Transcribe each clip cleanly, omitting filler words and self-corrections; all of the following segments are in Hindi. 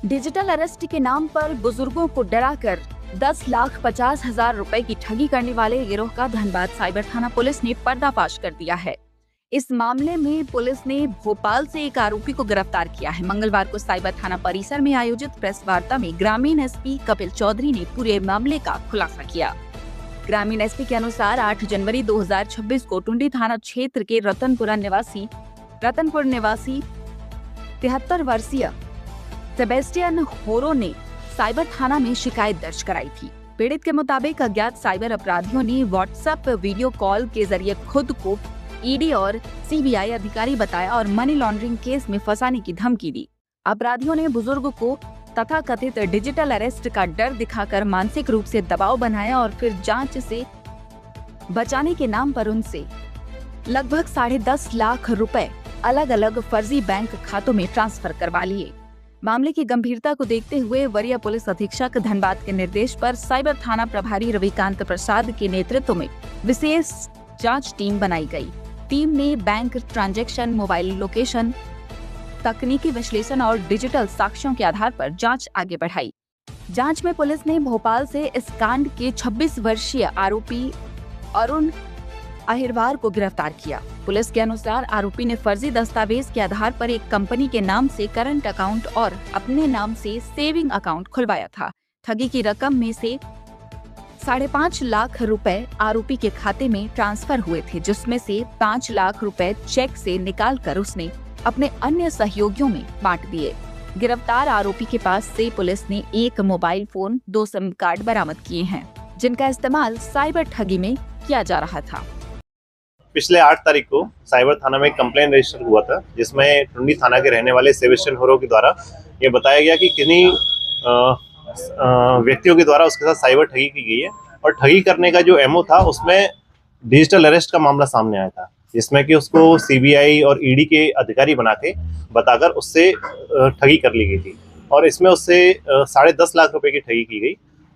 डिजिटल अरेस्ट के नाम पर बुजुर्गों को डराकर 10,50,000 रुपए की ठगी करने वाले गिरोह का धनबाद साइबर थाना पुलिस ने पर्दाफाश कर दिया है। इस मामले में पुलिस ने भोपाल से एक आरोपी को गिरफ्तार किया है। मंगलवार को साइबर थाना परिसर में आयोजित प्रेस वार्ता में ग्रामीण एसपी कपिल चौधरी ने पूरे मामले का खुलासा किया। ग्रामीण एसपी के अनुसार 8 जनवरी 2026 को टुंडी थाना क्षेत्र के रतनपुर निवासी 73 वर्षीय सेबेस्टियन होरो ने साइबर थाना में शिकायत दर्ज कराई थी। पीड़ित के मुताबिक अज्ञात साइबर अपराधियों ने व्हाट्सएप वीडियो कॉल के जरिए खुद को ईडी और सीबीआई अधिकारी बताया और मनी लॉन्ड्रिंग केस में फंसाने की धमकी दी। अपराधियों ने बुजुर्ग को तथाकथित डिजिटल अरेस्ट का डर दिखाकर मानसिक रूप से दबाव बनाया और फिर जांच से बचाने के नाम पर उनसे लगभग 10.5 लाख रुपए अलग अलग फर्जी बैंक खातों में ट्रांसफर करवा लिए। मामले की गंभीरता को देखते हुए वरीय पुलिस अधीक्षक धनबाद के निर्देश पर साइबर थाना प्रभारी रविकांत प्रसाद के नेतृत्व में विशेष जांच टीम बनाई गई। टीम ने बैंक ट्रांजैक्शन, मोबाइल लोकेशन, तकनीकी विश्लेषण और डिजिटल साक्ष्यों के आधार पर जांच आगे बढ़ाई। जांच में पुलिस ने भोपाल से इस कांड के 26 वर्षीय आरोपी अरुण अहिरवार को गिरफ्तार किया। पुलिस के अनुसार आरोपी ने फर्जी दस्तावेज के आधार पर एक कंपनी के नाम से करंट अकाउंट और अपने नाम से सेविंग अकाउंट खुलवाया था। ठगी की रकम में से 5.5 लाख रुपए आरोपी के खाते में ट्रांसफर हुए थे, जिसमें से 5 लाख रुपए चेक से निकालकर उसने अपने अन्य सहयोगियों में बांट दिए। गिरफ्तार आरोपी के पास से पुलिस ने एक मोबाइल फोन, 2 सिम कार्ड बरामद किए हैं, जिनका इस्तेमाल साइबर ठगी में किया जा रहा था। पिछले 8 तारीख को साइबर थाना में एक कंप्लेन रजिस्टर हुआ था, जिसमें टुंडी थाना के रहने वाले सेबेस्टियन होरो के द्वारा ये बताया गया कि किन्हीं व्यक्तियों के द्वारा उसके साथ साइबर ठगी की गई है और ठगी करने का जो एमओ था उसमें डिजिटल अरेस्ट का मामला सामने आया था, जिसमें कि उसको सीबीआई और ईडी के अधिकारी बताकर उससे ठगी कर ली गई थी और इसमें उससे 10.5 लाख रुपए की ठगी की गई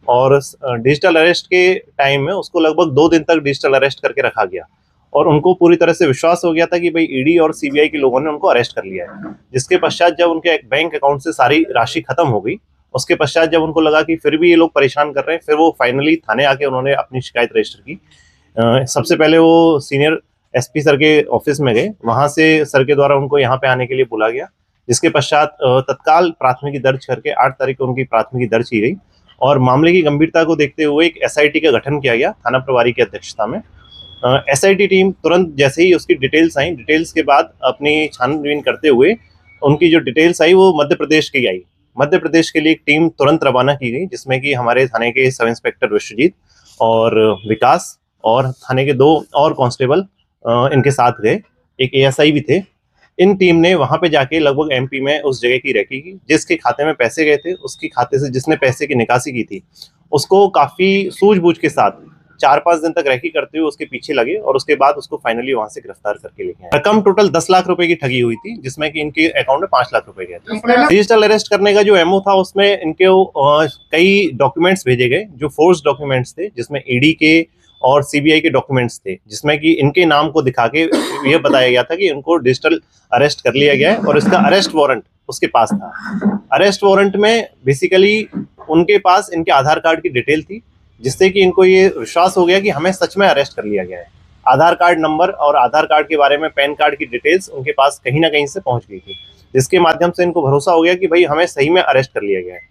और डिजिटल अरेस्ट के टाइम में उसको लगभग 2 दिन तक डिजिटल अरेस्ट करके रखा गया और उनको पूरी तरह से विश्वास हो गया था कि भाई ईडी और सीबीआई के लोगों ने उनको अरेस्ट कर लिया है। जिसके पश्चात जब उनके एक बैंक अकाउंट से सारी राशि खत्म हो गई, उसके पश्चात जब उनको लगा कि फिर भी ये लोग परेशान कर रहे हैं, फिर वो फाइनली थाने आके उन्होंने अपनी शिकायत रजिस्टर की। सबसे पहले वो सीनियर एसपी सर के ऑफिस में गए, वहां से सर के द्वारा उनको यहाँ पे आने के लिए बुला गया, जिसके पश्चात तत्काल प्राथमिकी दर्ज करके 8 तारीख को उनकी प्राथमिकी दर्ज की गई और मामले की गंभीरता को देखते हुए एक एसआईटी का गठन किया गया थाना प्रभारी की अध्यक्षता में। एसआईटी टीम तुरंत जैसे ही उसकी डिटेल्स आई, डिटेल्स के बाद अपनी छानबीन करते हुए उनकी जो डिटेल्स आई वो मध्य प्रदेश की आई। मध्य प्रदेश के लिए एक टीम तुरंत रवाना की गई, जिसमें कि हमारे थाने के सब इंस्पेक्टर विश्वजीत और विकास और थाने के 2 और कांस्टेबल इनके साथ गए, एक एएसआई भी थे। इन टीम ने वहां पे जाके लगभग एमपी में उस जगह की रेकी की, जिसके खाते में पैसे गए थे, उसकी खाते से जिसने पैसे की निकासी की थी उसको काफी सूझबूझ के साथ 4-5 दिन तक रेकी करते हुए उसके पीछे लगे और उसके बाद उसको फाइनली वहां से गिरफ्तार करके लेके आए। रकम टोटल 10 लाख रुपए की ठगी हुई थी, जिसमें कि इनके अकाउंट में 5 लाख रुपए गए थे। डिजिटल अरेस्ट करने का जो एमओ था उसमें इनके कई डॉक्यूमेंट्स भेजे गए जो फोर्स डॉक्यूमेंट्स थे, जिसमें ईडी के और सीबीआई के डॉक्यूमेंट्स थे, जिसमें कि इनके नाम को दिखा के यह बताया गया था कि इनको डिजिटल अरेस्ट कर लिया गया है और इसका अरेस्ट वारंट उसके पास था। अरेस्ट वारंट में बेसिकली उनके पास इनके आधार कार्ड की डिटेल थी, जिससे कि इनको ये विश्वास हो गया कि हमें सच में अरेस्ट कर लिया गया है। आधार कार्ड नंबर और आधार कार्ड के बारे में पैन कार्ड की डिटेल्स उनके पास कहीं ना कहीं से पहुंच गई थी, जिसके माध्यम से इनको भरोसा हो गया कि भाई हमें सही में अरेस्ट कर लिया गया है।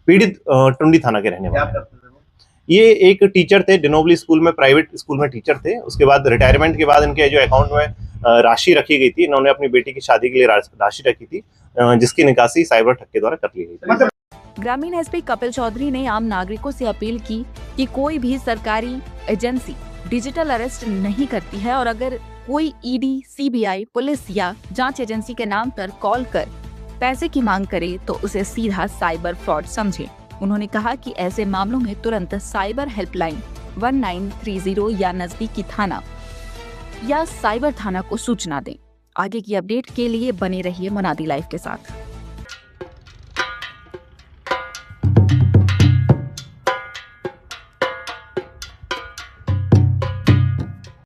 पीड़ित टुंडी थाना के रहने वाले, ये एक टीचर थे, डिनोबली स्कूल में, प्राइवेट स्कूल में टीचर थे। उसके बाद रिटायरमेंट के बाद इनके जो अकाउंट में राशि रखी गई थी, इन्होंने अपनी बेटी की शादी के लिए राशि रखी थी, जिसकी निकासी साइबर ठग के द्वारा कर ली गई थी। ग्रामीण एसपी कपिल चौधरी ने आम नागरिकों से अपील की कि कोई भी सरकारी एजेंसी डिजिटल अरेस्ट नहीं करती है और अगर कोई ईडी, सीबीआई, पुलिस या जांच एजेंसी के नाम पर कॉल कर पैसे की मांग करे तो उसे सीधा साइबर फ्रॉड समझे। उन्होंने कहा कि ऐसे मामलों में तुरंत साइबर हेल्पलाइन 1930 या नजदीकी थाना या साइबर थाना को सूचना दें। आगे की अपडेट के लिए बने रहिए मुनादी लाइव के साथ।